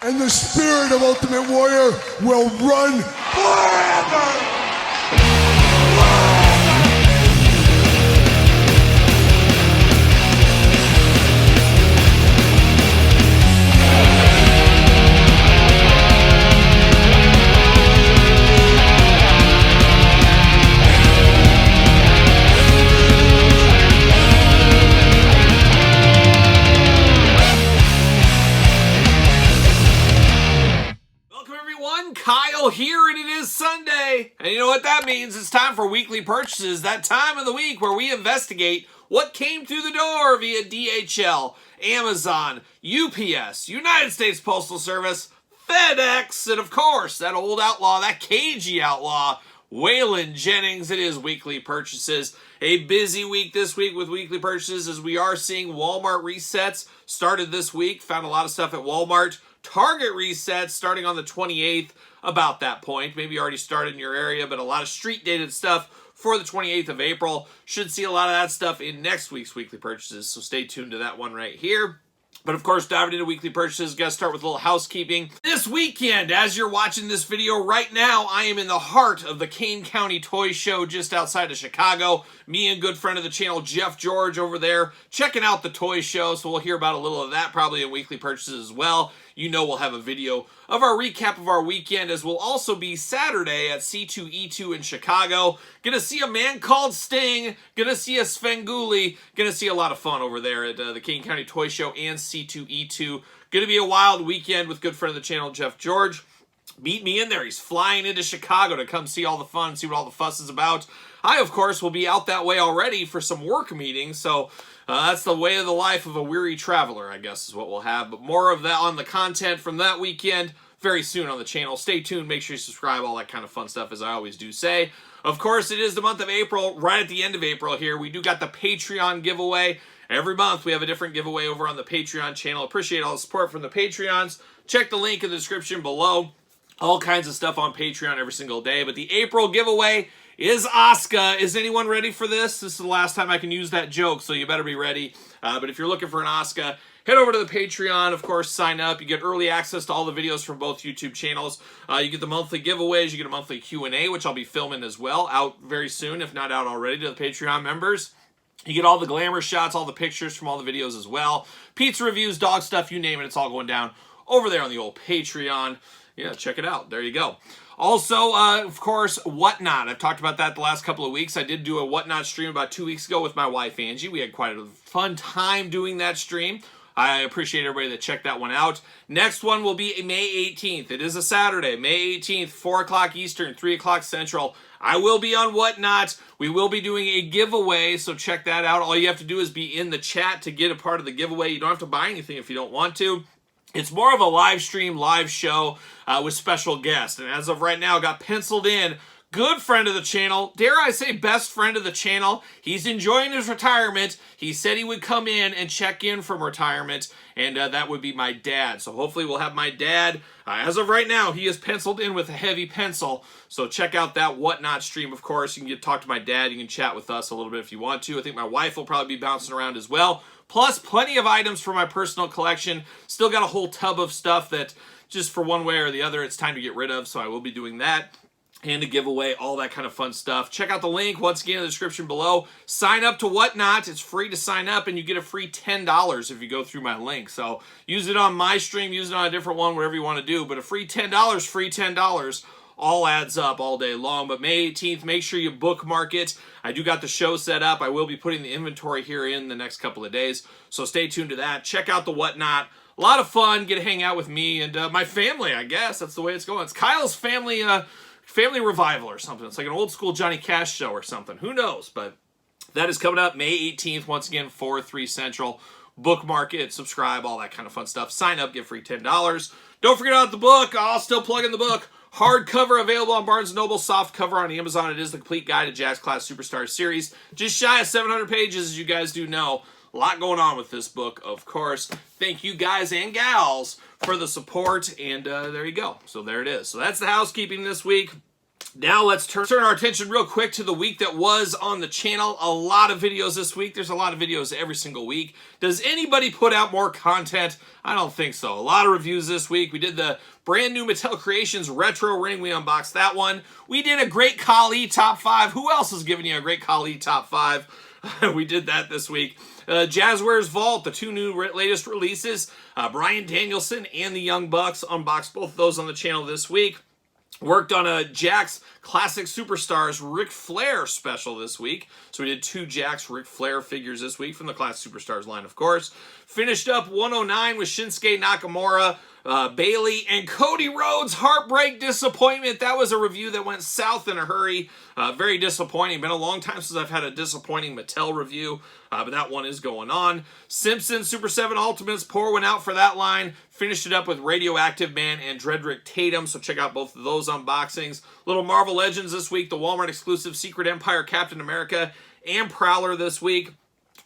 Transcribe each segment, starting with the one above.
And the spirit of Ultimate Warrior will run forever! Kyle here, and it is Sunday, and you know what that means. It's time for weekly purchases, that time of the week where we investigate what came through the door via DHL, Amazon, UPS, United States Postal Service, FedEx, and of course, that old outlaw, that cagey outlaw, Waylon Jennings. It is weekly purchases. A busy week this week with weekly purchases as we are seeing Walmart resets started this week. Found a lot of stuff at Walmart. Target resets starting on the 28th, about that point. Maybe already started in your area, but a lot of street dated stuff for the 28th of April. Should see a lot of that stuff in next week's weekly purchases, so stay tuned to that one right here. But of course, diving into weekly purchases, gotta start with a little housekeeping. This weekend, as you're watching this video right now, I am in the heart of the Kane County Toy Show just outside of Chicago. Me and good friend of the channel, Jeff George, over there checking out the toy show, so we'll hear about a little of that probably in weekly purchases as well. You know we'll have a video of our recap of our weekend, as will also be Saturday at C2E2 in Chicago. Gonna see a man called Sting, gonna see a Svengoolie, gonna see a lot of fun over there at the Kane County Toy Show and C2E2. Gonna be a wild weekend with good friend of the channel, Jeff George. Beat me in there. He's flying into Chicago to come see all the fun, see what all the fuss is about. I, of course, will be out that way already for some work meetings, so that's the way of the life of a weary traveler, I guess, is what we'll have. But more of that on the content from that weekend very soon on the channel. Stay tuned. Make sure you subscribe, all that kind of fun stuff, as I always do say. Of course, it is the month of April. Right at the end of April here, we do got the Patreon giveaway. Every month, we have a different giveaway over on the Patreon channel. Appreciate all the support from the Patreons. Check the link in the description below. All kinds of stuff on Patreon every single day. But the April giveaway is Asuka. Is anyone ready for this? This is the last time I can use that joke, so you better be ready. But if you're looking for an Asuka, head over to the Patreon. Of course, sign up. You get early access to all the videos from both YouTube channels. You get the monthly giveaways. You get a monthly Q&A, which I'll be filming as well, out very soon, if not out already, to the Patreon members. You get all the glamour shots, all the pictures from all the videos as well. Pizza reviews, dog stuff, you name it. It's all going down over there on the old Patreon. Yeah, check it out. There you go. Also, of course, Whatnot. I've talked about that the last couple of weeks. I did do a Whatnot stream about 2 weeks ago with my wife, Angie. We had quite a fun time doing that stream. I appreciate everybody that checked that one out. Next one will be May 18th. It is a Saturday, May 18th, 4 o'clock Eastern, 3 o'clock Central. I will be on Whatnot. We will be doing a giveaway, so check that out. All you have to do is be in the chat to get a part of the giveaway. You don't have to buy anything if you don't want to. It's more of a live stream, live show with special guests. And as of right now, got penciled in. Good friend of the channel. Dare I say best friend of the channel. He's enjoying his retirement. He said he would come in and check in from retirement. And that would be my dad. So hopefully we'll have my dad. As of right now, he is penciled in with a heavy pencil. So check out that Whatnot stream, of course. You can talk to my dad. You can chat with us a little bit if you want to. I think my wife will probably be bouncing around as well. Plus, plenty of items for my personal collection. Still got a whole tub of stuff that just for one way or the other, it's time to get rid of. So I will be doing that. And a giveaway, all that kind of fun stuff. Check out the link, once again, in the description below. Sign up to Whatnot. It's free to sign up, and you get a free $10 if you go through my link. So use it on my stream, use it on a different one, whatever you want to do. But a free $10, free $10. All adds up all day long. But May 18th, make sure you bookmark it. I do got the show set up. I will be putting the inventory here in the next couple of days. So stay tuned to that. Check out the Whatnot. A lot of fun. Get to hang out with me and my family, I guess. That's the way it's going. It's Kyle's family family revival or something. It's like an old school Johnny Cash show or something. Who knows? But that is coming up May 18th. Once again, 4, 3 Central. Bookmark it, subscribe, all that kind of fun stuff. Sign up, get free $10. Don't forget about the book. I'll still plug in the book. Hardcover available on Barnes & Noble. Soft cover on Amazon. It is the complete guide to Jakks Class Superstar series. Just shy of 700 pages, as you guys do know. A lot going on with this book, of course. Thank you guys and gals for the support, and there you go. So there it is. So that's the housekeeping this week. Now let's turn our attention real quick to the week that was on the channel. A lot of videos this week. There's a lot of videos every single week. Does anybody put out more content? I don't think so. A lot of reviews this week. We did the brand new Mattel Creations Retro Ring. We unboxed that one. We did a Great Khali Top 5. Who else is giving you a Great Khali Top 5? We did that this week. Jazzwares Vault, the two new latest releases. Bryan Danielson and the Young Bucks. Unboxed both of those on the channel this week. Worked on a Jakks Classic Superstars Ric Flair special this week. So we did two Jakks Ric Flair figures this week from the Classic Superstars line, of course. Finished up 109 with Shinsuke Nakamura, Bayley, and Cody Rhodes. Heartbreak Disappointment. That was a review that went south in a hurry. Very disappointing. Been a long time since I've had a disappointing Mattel review, but that one is going on. Simpsons Super 7 Ultimates. Pour one out for that line. Finished it up with Radioactive Man and Dredrick Tatum, so check out both of those unboxings. Little Marvel Legends this week. The Walmart exclusive Secret Empire Captain America and Prowler this week.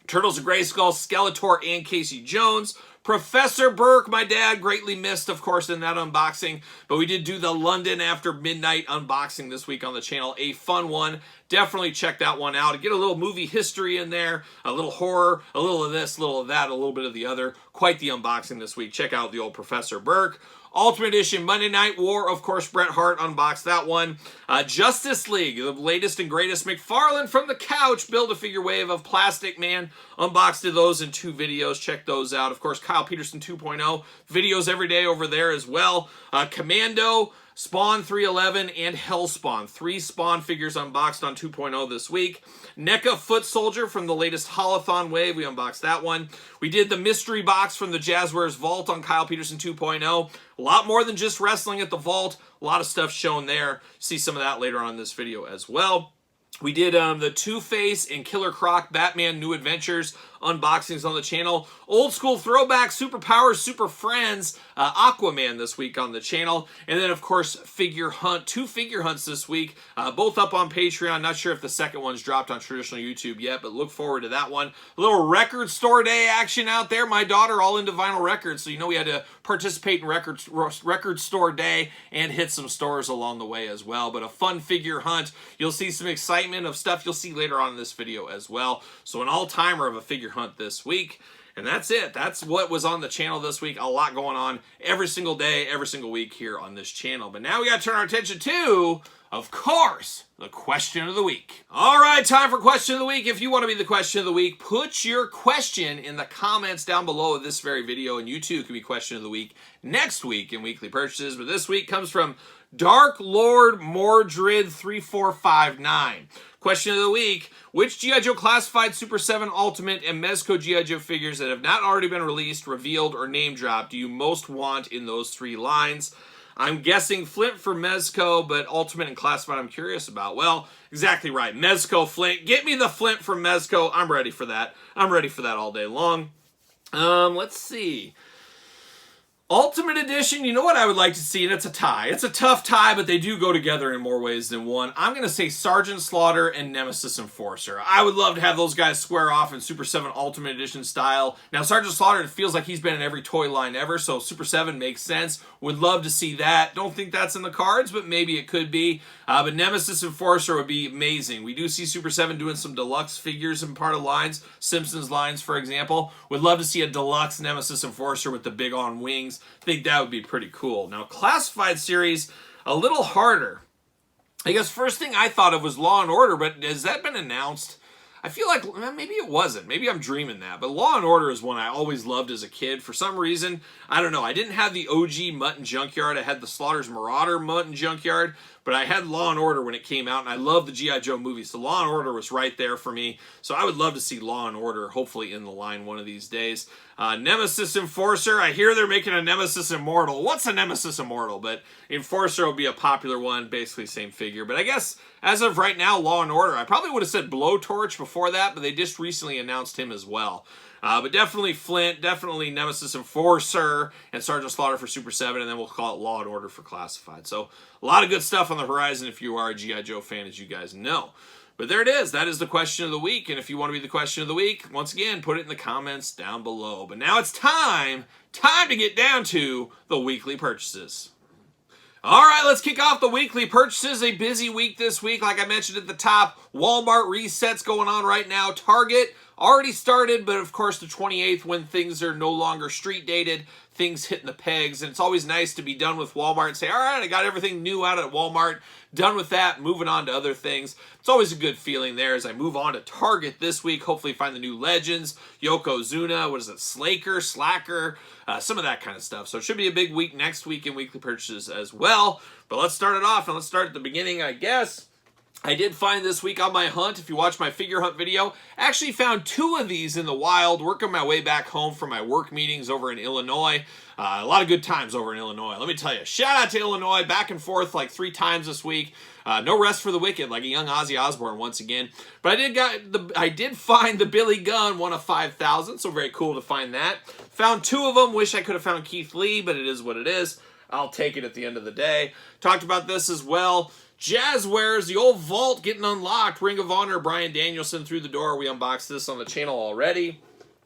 Turtles of Grayskull, Skeletor, and Casey Jones. Professor Burke, my dad, greatly missed, of course, in that unboxing. But we did do the London After Midnight unboxing this week on the channel. A fun one. Definitely check that one out. Get a little movie history in there, a little horror, a little of this, a little of that, a little bit of the other. Quite the unboxing this week. Check out the old Professor Burke. Ultimate Edition Monday Night War, of course, Bret Hart unboxed that one. Justice League, the latest and greatest McFarlane from the couch, Build-A-Figure wave of Plastic Man. Unboxed those in two videos. Check those out. Of course, Kyle Peterson 2.0. Videos every day over there as well. Commando, Spawn 311, and Hellspawn. 3 Spawn figures unboxed on 2.0 this week. NECA Foot Soldier from the latest Holothon wave. We unboxed that one. We did the mystery box from the Jazzwares Vault on Kyle Peterson 2.0. A lot more than just wrestling at the Vault. A lot of stuff shown there. See some of that later on in this video as well. We did the Two-Face and Killer Croc Batman New Adventures unboxings on the channel. Old school throwback, Superpowers, Super Friends, Aquaman this week on the channel. And then, of course, Figure Hunt. 2 figure hunts this week, both up on Patreon. Not sure if the second one's dropped on traditional YouTube yet, but look forward to that one. A little record store day action out there. My daughter all into vinyl records, so you know we had to participate in record store day and hit some stores along the way as well. But a fun figure hunt. You'll see some excitement of stuff you'll see later on in this video as well. So an all-timer of a figure hunt this week. And that's it. That's what was on the channel this week. A lot going on every single day, every single week here on this channel. But now we got to turn our attention to, of course, the question of the week. All right, time for question of the week. If you want to be the question of the week, put your question in the comments down below of this very video, and you too can be question of the week next week in weekly purchases. But this week comes from Dark Lord Mordred 3459. Question of the week: which G.I. Joe Classified Super 7 Ultimate and Mezco G.I. Joe figures that have not already been released, revealed, or name dropped do you most want in those 3 lines? I'm guessing Flint for Mezco, but Ultimate and Classified I'm curious about. Well, exactly right. Mezco, Flint. Get me the Flint from Mezco. I'm ready for that. I'm ready for that all day long. Let's see. Ultimate Edition, you know what I would like to see, and it's a tie. It's a tough tie, but they do go together in more ways than one. I'm going to say Sergeant Slaughter and Nemesis Enforcer. I would love to have those guys square off in Super 7 Ultimate Edition style. Now, Sergeant Slaughter, it feels like he's been in every toy line ever, so Super 7 makes sense. Would love to see that. Don't think that's in the cards, but maybe it could be. But Nemesis Enforcer would be amazing. We do see Super 7 doing some deluxe figures in part of lines. Simpsons lines, for example. Would love to see a deluxe Nemesis Enforcer with the big on wings. I think that would be pretty cool. Now, Classified series, a little harder. I guess first thing I thought of was Law & Order, but has that been announced? I feel like maybe it wasn't. Maybe I'm dreaming that. But Law & Order is one I always loved as a kid. For some reason, I don't know. I didn't have the OG Mutton Junkyard. I had the Slaughter's Marauder Mutton Junkyard. But I had Law & Order when it came out, and I loved the G.I. Joe movies. So Law & Order was right there for me. So I would love to see Law & Order, hopefully in the line one of these days. Nemesis Enforcer. I hear they're making a Nemesis Immortal. What's a Nemesis Immortal? But Enforcer will be a popular one. Basically same figure. But I guess as of right now, Law & Order. I probably would have said Blowtorch before that, but they just recently announced him as well. But definitely Flint, definitely Nemesis Enforcer, and Sergeant Slaughter for Super 7, and then we'll call it Law & Order for Classified. So a lot of good stuff on the horizon if you are a G.I. Joe fan, as you guys know. But there it is. That is the question of the week. And if you want to be the question of the week, once again, put it in the comments down below. But now it's time to get down to the weekly purchases. All right, let's kick off the weekly purchases. A busy week this week. Like I mentioned at the top, Walmart resets going on right now. Target already started, but of course the 28th, when things are no longer street dated, things hitting the pegs. And it's always nice to be done with Walmart and say, all right, I got everything new out at Walmart. Done with that, moving on to other things. It's always a good feeling there as I move on to Target this week. Hopefully find the new Legends, Yokozuna, what is it, Slacker, some of that kind of stuff. So it should be a big week next week in weekly purchases as well. But let's start it off, and let's start at the beginning, I guess. I did find this week on my hunt, if you watch my figure hunt video, I actually found 2 of these in the wild, working my way back home from my work meetings over in Illinois. A lot of good times over in Illinois. Let me tell you, shout out to Illinois, back and forth like 3 times this week. No rest for the wicked, like a young Ozzy Osbourne once again. But I did find the Billy Gunn, one of 5,000, so very cool to find that. Found 2 of them. Wish I could have found Keith Lee, but it is what it is. I'll take it at the end of the day. Talked about this as well. Jazzwares, the old vault getting unlocked. Ring of Honor, Bryan Danielson through the door. We unboxed this on the channel already.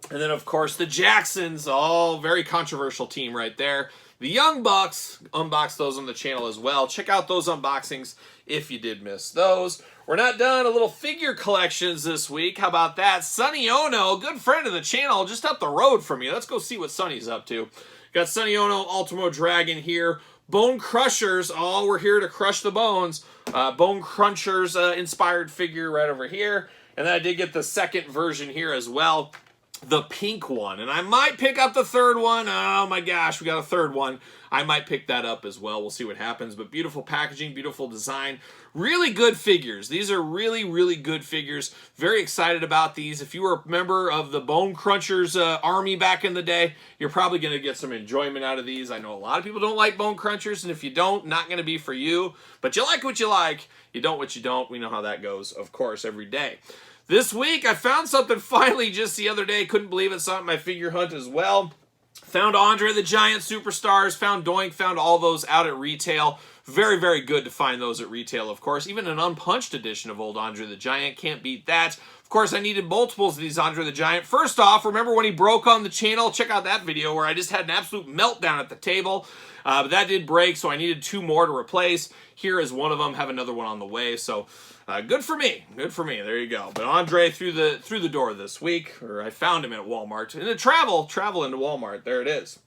And then, of course, the Jacksons, all very controversial team right there. The Young Bucks, unboxed those on the channel as well. Check out those unboxings if you did miss those. We're not done. A little figure collections this week. How about that? Sonny Ono, good friend of the channel, just up the road from me. Let's go see what Sonny's up to. Got Sonny Ono, Ultimo Dragon here. Bone Crushers, we're here to crush the bones. Bone Crunchers inspired figure right over here. And then I did get the second version here as well, the pink one. And I might pick up the third one. Oh my gosh, we got a third one. I might pick that up as well. We'll see what happens. But beautiful packaging, beautiful design. Really good figures. These are really, really good figures. Very excited about these. If you were a member of the Bone Crunchers army back in the day, you're probably going to get some enjoyment out of these. I know a lot of people don't like Bone Crunchers, and if you don't, not going to be for you. But you like what you like. You don't what you don't. We know how that goes, of course, every day. This week, I found something finally just the other day. Couldn't believe it. Saw it in my figure hunt as well. Found Andre the Giant Superstars, found Doink, found all those out at retail. Very, very good to find those at retail, of course. Even an unpunched edition of old Andre the Giant, can't beat that. Of course, I needed multiples of these Andre the Giant. First off, remember when he broke on the channel? Check out that video where I just had an absolute meltdown at the table. But that did break, so I needed 2 more to replace. Here is one of them. Have another one on the way, so good for me. Good for me. There you go. But Andre through the door this week, or I found him at Walmart. And the travel into Walmart. There it is.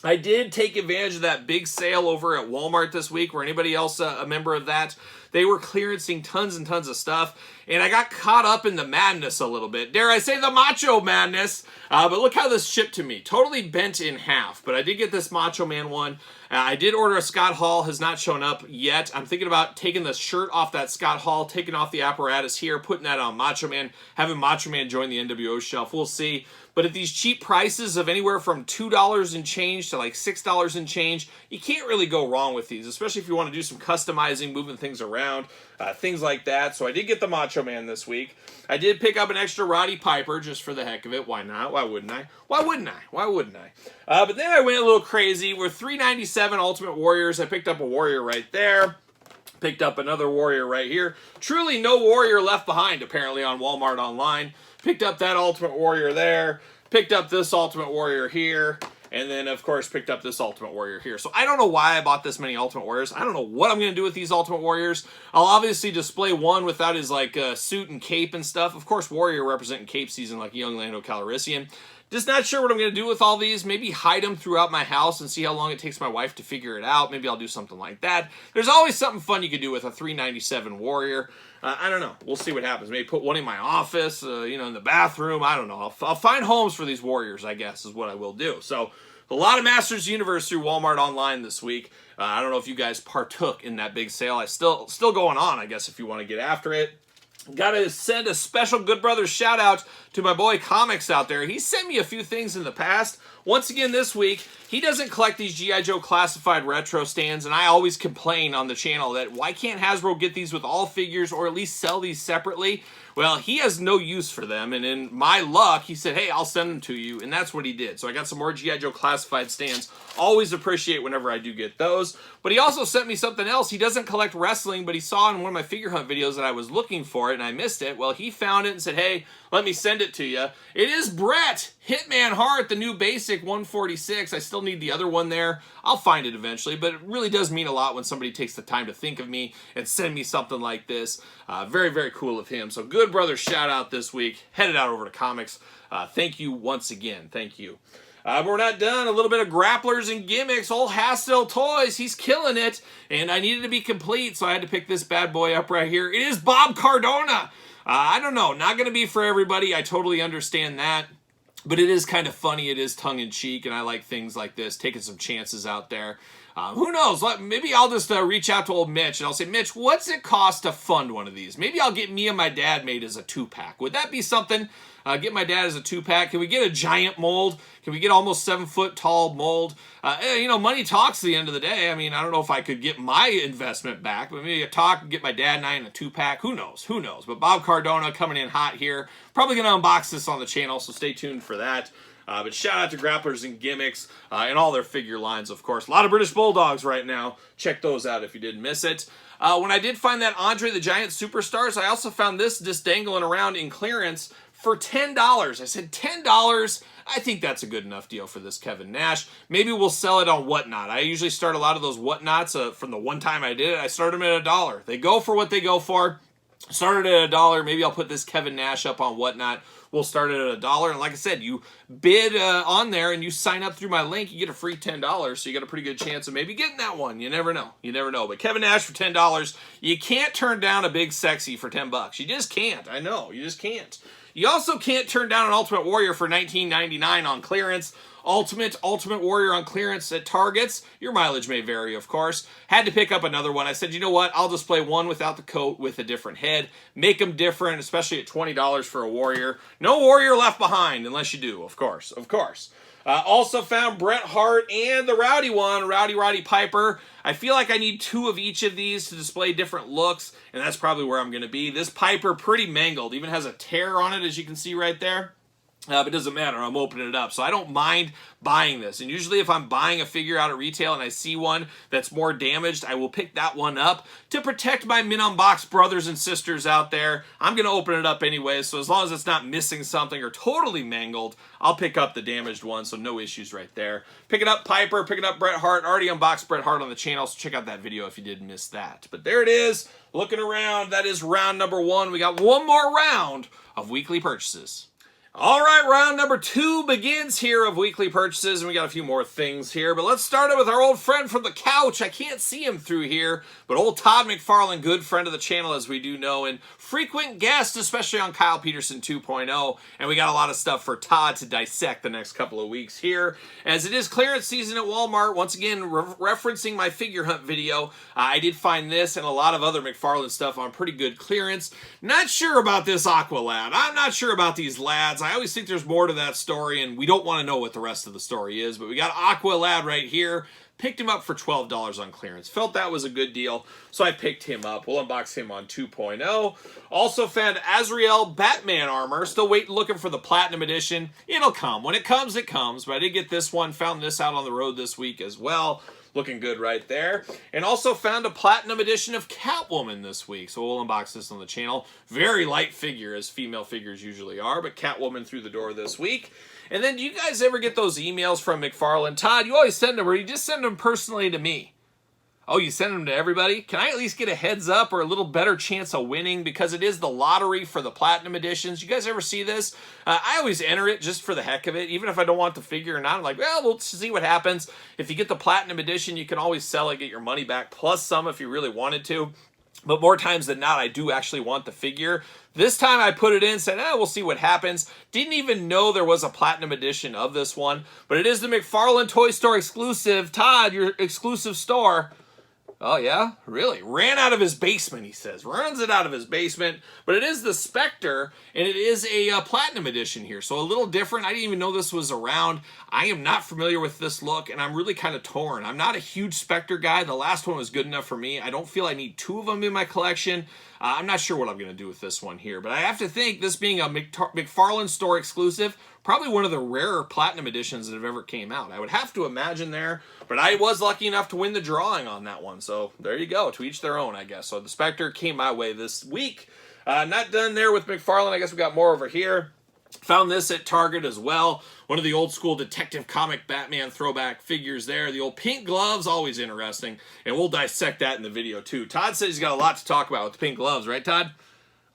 I did take advantage of that big sale over at Walmart this week. Were anybody else a member of that? They were clearancing tons and tons of stuff, and I got caught up in the madness a little bit. Dare I say the Macho Madness? But look how this shipped to me. Totally bent in half, but I did get this Macho Man one. I did order a Scott Hall, has not shown up yet. I'm thinking about taking the shirt off that Scott Hall, taking off the apparatus here, putting that on Macho Man, having Macho Man join the NWO shelf. We'll see. But at these cheap prices of anywhere from $2 and change to like $6 and change, you can't really go wrong with these, especially if you want to do some customizing, moving things around, things like that. So I did get the Macho Man this week. I did pick up an extra Roddy Piper just for the heck of it. Why not? Why wouldn't I? Why wouldn't I? Why wouldn't I? But then I went a little crazy. With $397 Ultimate Warriors, I picked up a Warrior right there. Picked up another Warrior right here. Truly no Warrior left behind, apparently, on Walmart Online. Picked up that Ultimate Warrior there. Picked up this Ultimate Warrior here. And then, of course, picked up this Ultimate Warrior here. So I don't know why I bought this many Ultimate Warriors. I don't know what I'm going to do with these Ultimate Warriors. I'll obviously display one without his suit and cape and stuff. Of course, Warrior representing cape season like young Lando Calrissian. Just not sure what I'm going to do with all these. Maybe hide them throughout my house and see how long it takes my wife to figure it out. Maybe I'll do something like that. There's always something fun you could do with a $397 Warrior. I don't know. We'll see what happens. Maybe put one in my office, in the bathroom. I don't know. I'll find homes for these Warriors, I guess, is what I will do. So, a lot of Masters Universe through Walmart Online this week. I don't know if you guys partook in that big sale. It's still going on, I guess, if you want to get after it. Got to send a special Good Brothers shout out to my boy Comics out there. He sent me a few things in the past. Once again this week, he doesn't collect these G.I. Joe classified retro stands, and I always complain on the channel that why can't Hasbro get these with all figures or at least sell these separately? Well, he has no use for them, and in my luck, he said, hey, I'll send them to you, and that's what he did. So I got some more G.I. Joe classified stands. Always appreciate whenever I do get those. But he also sent me something else. He doesn't collect wrestling, but he saw in one of my figure hunt videos that I was looking for it, and I missed it. Well, he found it and said, hey, let me send it to you. It is Bret Hitman Hart, the new basic Classic 146. I still need the other one there. I'll find it eventually, but it really does mean a lot when somebody takes the time to think of me and send me something like this. Very, very cool of him. So good brother shout out this week. Headed out over to comics. Thank you once again. Thank you. But we're not done. A little bit of grapplers and gimmicks. Old Hastel Toys, he's killing it. And I needed to be complete, so I had to pick this bad boy up right here. It is Bob Cardona. I don't know. Not going to be for everybody. I totally understand that. But it is kind of funny. It is tongue-in-cheek, and I like things like this, taking some chances out there. Who knows? Maybe I'll just reach out to old Mitch, and I'll say, Mitch, what's it cost to fund one of these? Maybe I'll get me and my dad made as a 2-pack. Would that be something? Get my dad as a 2-pack. Can we get a giant mold? Can we get almost 7-foot tall mold? Money talks at the end of the day. I mean, I don't know if I could get my investment back, but maybe a talk and get my dad and I in a 2-pack. Who knows? Who knows? But Bob Cardona coming in hot here. Probably going to unbox this on the channel, so stay tuned for that. But shout out to Grapplers and Gimmicks and all their figure lines, of course. A lot of British Bulldogs right now. Check those out if you didn't miss it. When I did find that Andre the Giant Superstars, I also found this just dangling around in clearance for $10. I said, $10? I think that's a good enough deal for this Kevin Nash. Maybe we'll sell it on Whatnot. I usually start a lot of those Whatnots from the one time I did it. I started them at $1. They go for what they go for. Started at $1. Maybe I'll put this Kevin Nash up on Whatnot. We'll start it at $1. And like I said, you bid on there and you sign up through my link, you get a free $10. So you got a pretty good chance of maybe getting that one. You never know. You never know. But Kevin Nash for $10, you can't turn down a big sexy for $10. You just can't. I know. You just can't. You also can't turn down an Ultimate Warrior for $19.99 on clearance. Ultimate Warrior on clearance at Targets. Your mileage may vary, of course. Had to pick up another one. I said, you know what? I'll display one without the coat with a different head. Make them different, especially at $20 for a Warrior. No Warrior left behind, unless you do, of course. Of course. Also found Bret Hart and the Rowdy one, Roddy Piper. I feel like I need 2 of each of these to display different looks, and that's probably where I'm going to be. This Piper, pretty mangled. Even has a tear on it, as you can see right there. But it doesn't matter. I'm opening it up. So I don't mind buying this. And usually if I'm buying a figure out at retail and I see one that's more damaged, I will pick that one up to protect my Min-Unbox brothers and sisters out there. I'm going to open it up anyway. So as long as it's not missing something or totally mangled, I'll pick up the damaged one. So no issues right there. Picking up Piper, picking up Bret Hart. Already unboxed Bret Hart on the channel. So check out that video if you did miss that. But there it is. Looking around. That is round number 1. We got one more round of weekly purchases. All right, round number 2 begins here of weekly purchases, and we got a few more things here, but let's start it with our old friend from the couch. I can't see him through here, but old Todd McFarlane, good friend of the channel, as we do know, and frequent guest, especially on Kyle Peterson 2.0, and we got a lot of stuff for Todd to dissect the next couple of weeks here, as it is clearance season at Walmart. Once again, referencing my figure hunt video, I did find this and a lot of other McFarlane stuff on pretty good clearance. Not sure about this Aqua Lad. I'm not sure about these lads. I always think there's more to that story, and we don't want to know what the rest of the story is, but we got Aqua Lad right here. Picked him up for $12 on clearance. Felt that was a good deal, so I picked him up. We'll unbox him on 2.0. Also found Azrael Batman armor. Still waiting, looking for the Platinum Edition. It'll come. When it comes, it comes. But I did get this one. Found this out on the road this week as well. Looking good right there. And also found a Platinum Edition of Catwoman this week. So we'll unbox this on the channel. Very light figure, as female figures usually are. But Catwoman through the door this week. And then do you guys ever get those emails from McFarlane? Todd, you always send them, or you just send them personally to me? Oh, you send them to everybody? Can I at least get a heads up or a little better chance of winning? Because it is the lottery for the Platinum Editions. You guys ever see this? I always enter it just for the heck of it. Even if I don't want the figure or not, I'm like, well, we'll see what happens. If you get the Platinum Edition, you can always sell it, get your money back, plus some if you really wanted to. But more times than not, I do actually want the figure. This time I put it in, said, we'll see what happens. Didn't even know there was a Platinum Edition of this one. But it is the McFarlane Toy Store exclusive. Todd, your exclusive store. Oh, yeah? Really? Ran out of his basement, he says. Runs it out of his basement. But it is the Spectre, and it is a Platinum Edition here. So a little different. I didn't even know this was around. I am not familiar with this look, and I'm really kind of torn. I'm not a huge Spectre guy. The last one was good enough for me. I don't feel I need 2 of them in my collection. I'm not sure what I'm going to do with this one here. But I have to think, this being a McFarlane store exclusive, probably one of the rarer Platinum Editions that have ever came out. I would have to imagine there. But I was lucky enough to win the drawing on that one. So there you go. To each their own, I guess. So the Spectre came my way this week. Not done there with McFarlane. I guess we got more over here. Found this at Target as well. One of the old school Detective Comic Batman throwback figures there. The old pink gloves, always interesting. And we'll dissect that in the video too. Todd says he's got a lot to talk about with the pink gloves, right, Todd?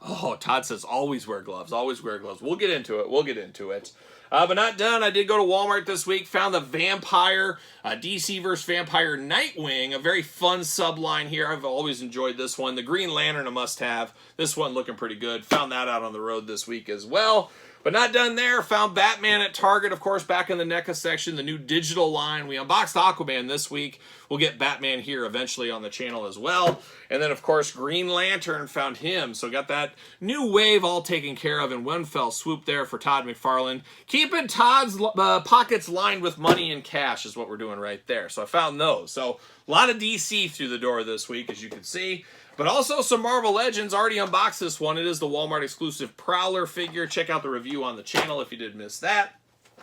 Oh, Todd says always wear gloves, always wear gloves. We'll get into it. We'll get into it. But not done. I did go to Walmart this week, found the Vampire, DC vs. Vampire Nightwing, a very fun subline here. I've always enjoyed this one. The Green Lantern, a must-have. This one looking pretty good. Found that out on the road this week as well. But not done there. Found Batman at Target, of course, back in the NECA section, the new digital line. We unboxed Aquaman this week. We'll get Batman here eventually on the channel as well. And then, of course, Green Lantern, found him. So got that new wave all taken care of in one fell swoop there for Todd McFarlane. Keeping Todd's pockets lined with money and cash is what we're doing right there. So I found those. So a lot of DC through the door this week, as you can see. But also some Marvel Legends. Already unboxed this one. It is the Walmart exclusive Prowler figure. Check out the review on the channel if you did miss that.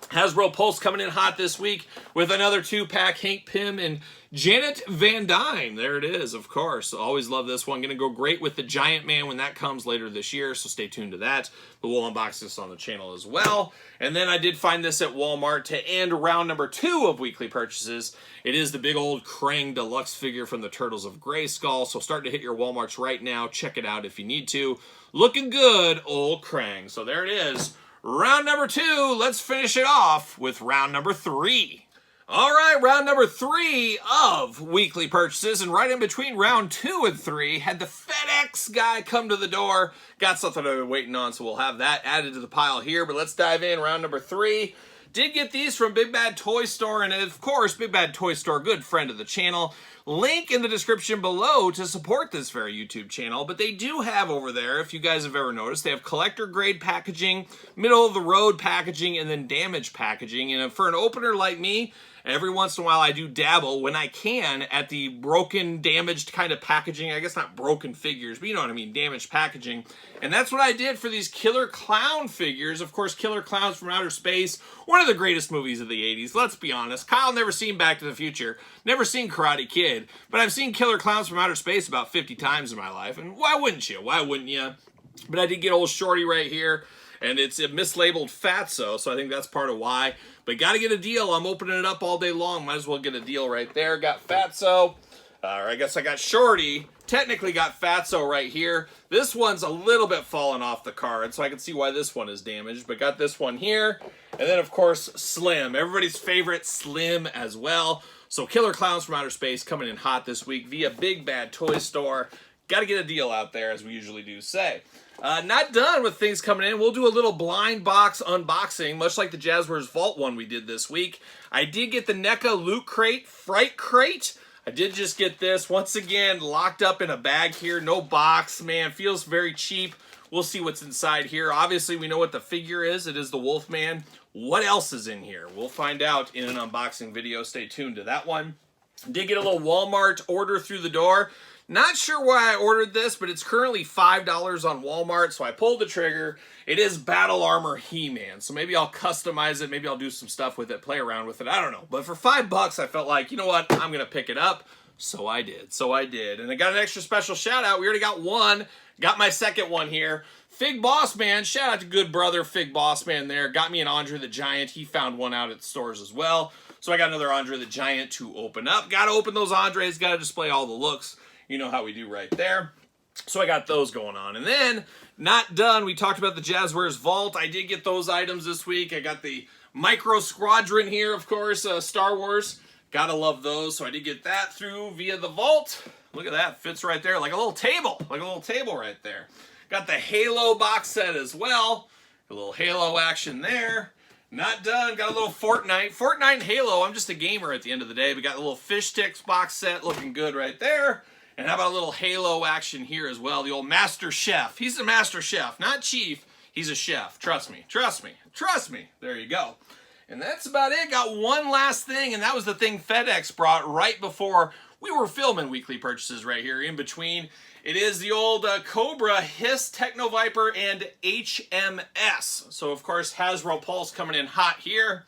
Hasbro Pulse coming in hot this week with another 2-pack. Hank Pym and Janet Van Dyne. There it is, of course. Always love this one. Going to go great with the Giant Man when that comes later this year, so stay tuned to that. But we'll unbox this on the channel as well. And then I did find this at Walmart to end round number 2 of weekly purchases. It is the big old Krang Deluxe figure from the Turtles of Grayskull. So start to hit your Walmarts right now. Check it out if you need to. Looking good, old Krang. So there it is. Round number 2, let's finish it off with round number 3. All right, round number 3 of weekly purchases, and right in between round 2 and 3, had the FedEx guy come to the door. Got something I've been waiting on, so we'll have that added to the pile here, but let's dive in. Round number 3. Did get these from Big Bad Toy Store, and of course, Big Bad Toy Store, good friend of the channel. Link in the description below to support this very YouTube channel, but they do have over there, if you guys have ever noticed, they have collector grade packaging, middle of the road packaging, and then damaged packaging. And for an opener like me, every once in a while I do dabble when I can at the broken, damaged kind of packaging. I guess not broken figures, but you know what I mean, damaged packaging. And that's what I did for these Killer Clown figures. Of course, Killer Clowns from Outer Space, one of the greatest movies of the 80s, let's be honest. Kyle never seen Back to the Future, never seen Karate Kid, but I've seen Killer Clowns from Outer Space about 50 times in my life, and why wouldn't you? Why wouldn't you? But I did get old Shorty right here, and it's a mislabeled Fatso, so I think that's part of why. But got to get a deal. I'm opening it up all day long. Might as well get a deal right there. Got Fatso, or I guess I got Shorty. Technically got Fatso right here. This one's a little bit fallen off the card, so I can see why this one is damaged. But got this one here. And then, of course, Slim. Everybody's favorite Slim as well. So Killer Clowns from Outer Space coming in hot this week via Big Bad Toy Store. Got to get a deal out there, as we usually do say. Not done with things coming in. We'll do a little blind box unboxing, much like the Jazzwares Vault one we did this week. I did get the NECA Loot Crate, Fright Crate. I did just get this. Once again, locked up in a bag here. No box, man. Feels very cheap. We'll see what's inside here. Obviously, we know what the figure is. It is the Wolfman. What else is in here? We'll find out in an unboxing video. Stay tuned to that one. Did get a little Walmart order through the door. Not sure why I ordered this, but it's currently $5 on Walmart, so I pulled the trigger. It is Battle Armor He-Man, so maybe I'll customize it. Maybe I'll do some stuff with it, play around with it. I don't know. But for $5, I felt like, you know what? I'm going to pick it up. So I did. So I did. And I got an extra special shout-out. We already got one. Got my second one here. Fig Boss Man. Shout out to good brother Fig Boss Man there. Got me an Andre the Giant. He found one out at the stores as well. So I got another Andre the Giant to open up. Got to open those Andres. Got to display all the looks. You know how we do right there. So I got those going on. And then, not done. We talked about the Jazzwares Vault. I did get those items this week. I got the Micro Squadron here, of course, Star Wars. Gotta love those. So I did get that through via the Vault. Look at that. Fits right there like a little table. Like a little table right there. Got the Halo box set as well. A little Halo action there. Not done. Got a little Fortnite. Fortnite and Halo. I'm just a gamer at the end of the day. We got a little Fish Sticks box set looking good right there. And how about a little Halo action here as well? The old Master Chef. He's a Master Chef, not Chief. He's a chef. Trust me. Trust me. Trust me. There you go. And that's about it. Got one last thing, and that was the thing FedEx brought right before we were filming weekly purchases right here in between. It is the old Cobra, Hiss, Techno Viper, and HMS. So, of course, Hasbro Pulse coming in hot here.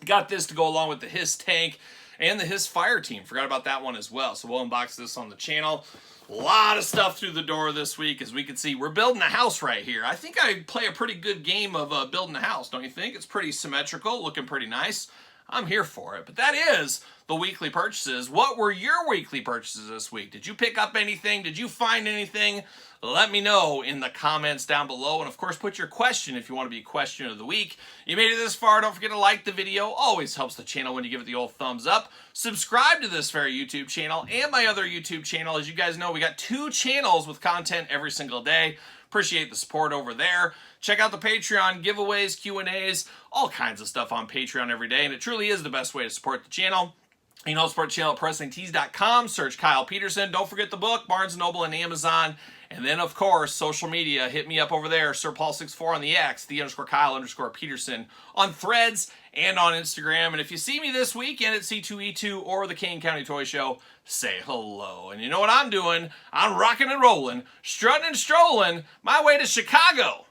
Got this to go along with the Hiss tank. and the His Fire team. Forgot about that one as well. So we'll unbox this on the channel. A lot of stuff through the door this week. As we can see, we're building a house right here. I think I play a pretty good game of building a house, don't you think? It's pretty symmetrical, looking pretty nice. I'm here for it. But that is the weekly purchases. What were your weekly purchases this week? Did you pick up anything? Did you find anything? Let me know in the comments down below. And of course, put your question if you want to be question of the week. You made it this far, don't forget to like the video. Always helps the channel when you give it the old thumbs up. Subscribe to this very YouTube channel and my other YouTube channel. As you guys know, we got 2 channels with content every single day. Appreciate the support over there. Check out the Patreon, giveaways, Q&As, all kinds of stuff on Patreon every day, and it truly is the best way to support the channel. You know, support the channel at ProWrestlingTees.com. Search Kyle Peterson. Don't forget the book, Barnes & Noble and Amazon. And then, of course, social media. Hit me up over there, SirPaul64 on the X, _Kyle_Peterson on Threads and on Instagram. And if you see me this weekend at C2E2 or the Kane County Toy Show, say hello. And you know what I'm doing? I'm rocking and rolling, strutting and strolling my way to Chicago.